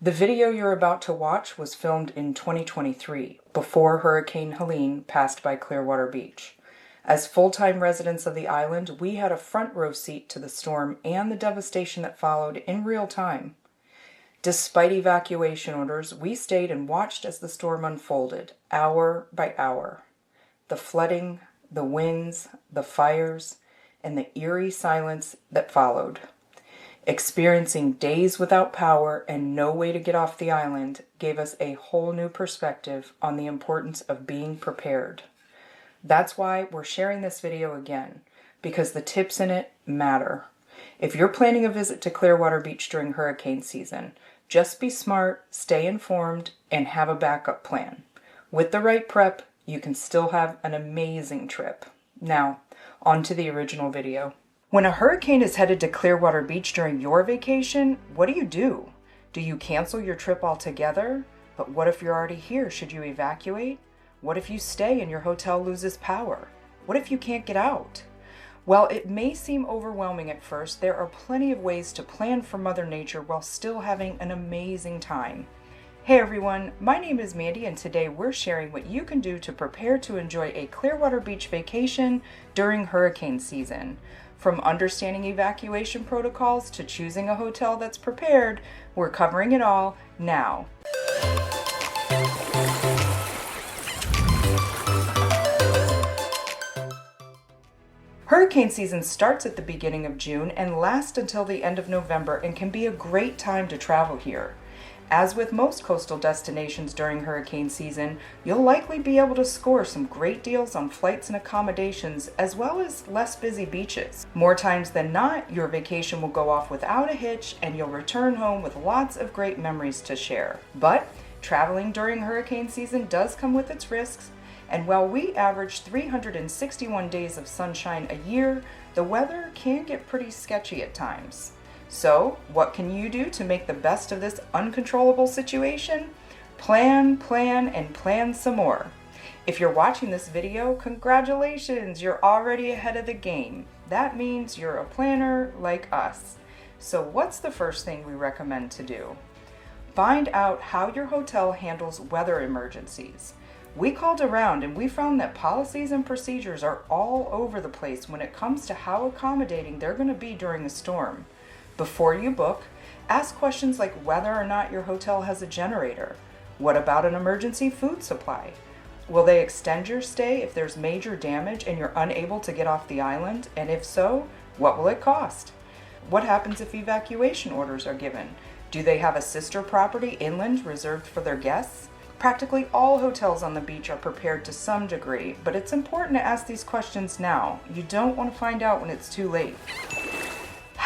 The video you're about to watch was filmed in 2023, before Hurricane Helene passed by Clearwater Beach. As full-time residents of the island, we had a front row seat to the storm and the devastation that followed in real time. Despite evacuation orders, we stayed and watched as the storm unfolded, hour by hour. The flooding, the winds, the fires, and the eerie silence that followed. Experiencing days without power and no way to get off the island gave us a whole new perspective on the importance of being prepared. That's why we're sharing this video again, because the tips in it matter. If you're planning a visit to Clearwater Beach during hurricane season, just be smart, stay informed, and have a backup plan. With the right prep, you can still have an amazing trip. Now, on to the original video. When a hurricane is headed to Clearwater Beach during your vacation, what do? Do you cancel your trip altogether? But what if you're already here? Should you evacuate? What if you stay and your hotel loses power? What if you can't get out? While it may seem overwhelming at first, there are plenty of ways to plan for Mother Nature while still having an amazing time. Hey everyone, my name is Mandy and today we're sharing what you can do to prepare to enjoy a Clearwater Beach vacation during hurricane season. From understanding evacuation protocols to choosing a hotel that's prepared, we're covering it all now. Hurricane season starts at the beginning of June and lasts until the end of November and can be a great time to travel here. As with most coastal destinations during hurricane season, you'll likely be able to score some great deals on flights and accommodations, as well as less busy beaches. More times than not, your vacation will go off without a hitch and you'll return home with lots of great memories to share. But traveling during hurricane season does come with its risks, and while we average 361 days of sunshine a year, the weather can get pretty sketchy at times. So, what can you do to make the best of this uncontrollable situation? Plan, and plan some more. If you're watching this video, congratulations, you're already ahead of the game. That means you're a planner like us. So what's the first thing we recommend to do? Find out how your hotel handles weather emergencies. We called around and we found that policies and procedures are all over the place when it comes to how accommodating they're going to be during a storm. Before you book, ask questions like whether or not your hotel has a generator. What about an emergency food supply? Will they extend your stay if there's major damage and you're unable to get off the island? And if so, what will it cost? What happens if evacuation orders are given? Do they have a sister property inland reserved for their guests? Practically all hotels on the beach are prepared to some degree, but it's important to ask these questions now. You don't want to find out when it's too late.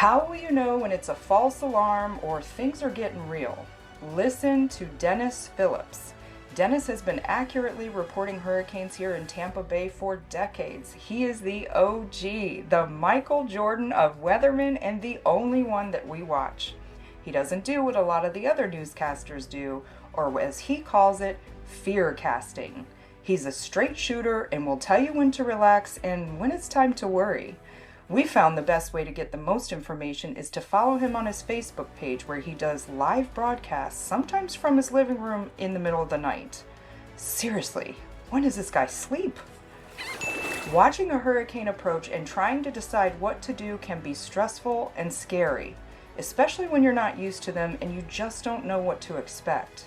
How will you know when it's a false alarm or things are getting real? Listen to Dennis Phillips. Dennis has been accurately reporting hurricanes here in Tampa Bay for decades. He is the OG, the Michael Jordan of weathermen, and the only one that we watch. He doesn't do what a lot of the other newscasters do, or as he calls it, fear casting. He's a straight shooter and will tell you when to relax and when it's time to worry. We found the best way to get the most information is to follow him on his Facebook page where he does live broadcasts, sometimes from his living room in the middle of the night. Seriously, when does this guy sleep? Watching a hurricane approach and trying to decide what to do can be stressful and scary, especially when you're not used to them and you just don't know what to expect.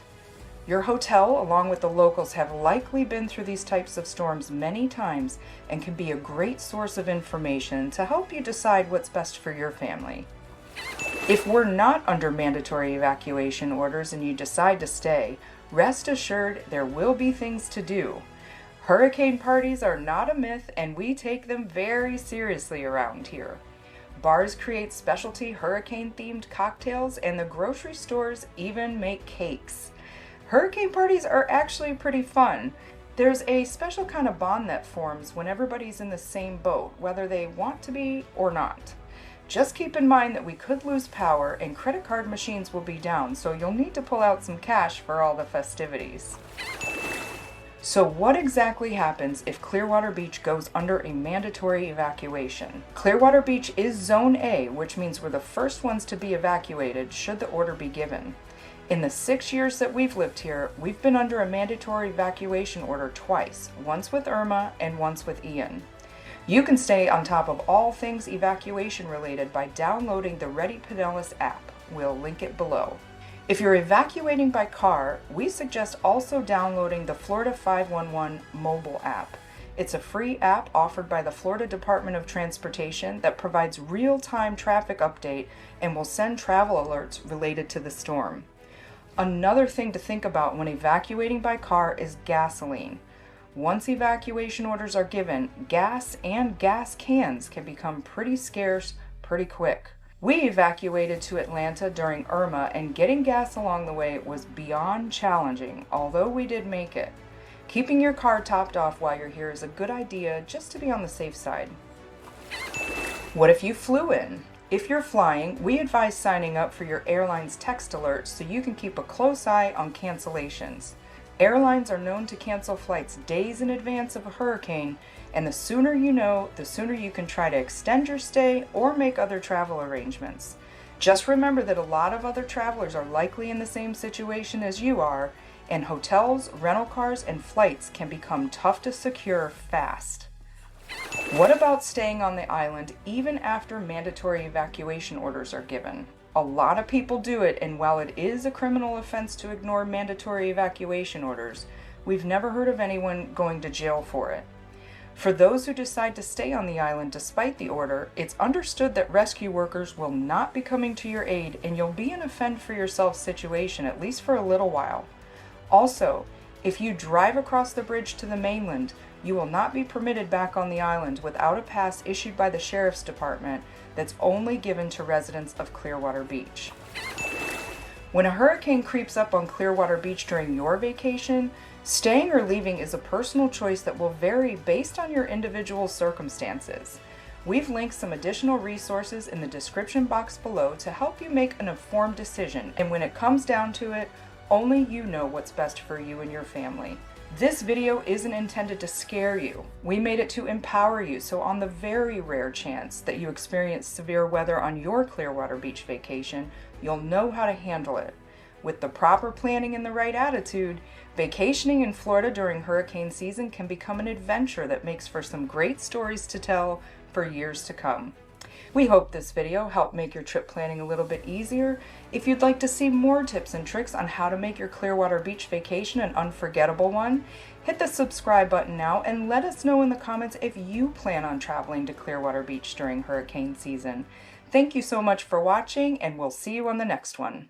Your hotel, along with the locals, have likely been through these types of storms many times and can be a great source of information to help you decide what's best for your family. If we're not under mandatory evacuation orders and you decide to stay, rest assured there will be things to do. Hurricane parties are not a myth and we take them very seriously around here. Bars create specialty hurricane-themed cocktails and the grocery stores even make cakes. Hurricane parties are actually pretty fun. There's a special kind of bond that forms when everybody's in the same boat, whether they want to be or not. Just keep in mind that we could lose power and credit card machines will be down, so you'll need to pull out some cash for all the festivities. So what exactly happens if Clearwater Beach goes under a mandatory evacuation? Clearwater Beach is Zone A, which means we're the first ones to be evacuated should the order be given. In the 6 years that we've lived here, we've been under a mandatory evacuation order twice, once with Irma and once with Ian. You can stay on top of all things evacuation related by downloading the Ready Pinellas app. We'll link it below. If you're evacuating by car, we suggest also downloading the Florida 511 mobile app. It's a free app offered by the Florida Department of Transportation that provides real-time traffic update and will send travel alerts related to the storm. Another thing to think about when evacuating by car is gasoline. Once evacuation orders are given, gas and gas cans can become pretty scarce pretty quick. We evacuated to Atlanta during Irma, and getting gas along the way was beyond challenging, although we did make it. Keeping your car topped off while you're here is a good idea just to be on the safe side. What if you flew in? If you're flying, we advise signing up for your airline's text alerts so you can keep a close eye on cancellations. Airlines are known to cancel flights days in advance of a hurricane, and the sooner you know, the sooner you can try to extend your stay or make other travel arrangements. Just remember that a lot of other travelers are likely in the same situation as you are, and hotels, rental cars, and flights can become tough to secure fast. What about staying on the island even after mandatory evacuation orders are given? A lot of people do it, and while it is a criminal offense to ignore mandatory evacuation orders, we've never heard of anyone going to jail for it. For those who decide to stay on the island despite the order, it's understood that rescue workers will not be coming to your aid, and you'll be in a fend for yourself situation, at least for a little while. Also, if you drive across the bridge to the mainland, you will not be permitted back on the island without a pass issued by the Sheriff's Department that's only given to residents of Clearwater Beach. When a hurricane creeps up on Clearwater Beach during your vacation, staying or leaving is a personal choice that will vary based on your individual circumstances. We've linked some additional resources in the description box below to help you make an informed decision, and when it comes down to it, only you know what's best for you and your family. This video isn't intended to scare you. We made it to empower you, so on the very rare chance that you experience severe weather on your Clearwater Beach vacation, you'll know how to handle it. With the proper planning and the right attitude, vacationing in Florida during hurricane season can become an adventure that makes for some great stories to tell for years to come. We hope this video helped make your trip planning a little bit easier. If you'd like to see more tips and tricks on how to make your Clearwater Beach vacation an unforgettable one, hit the subscribe button now and let us know in the comments if you plan on traveling to Clearwater Beach during hurricane season. Thank you so much for watching, and we'll see you on the next one.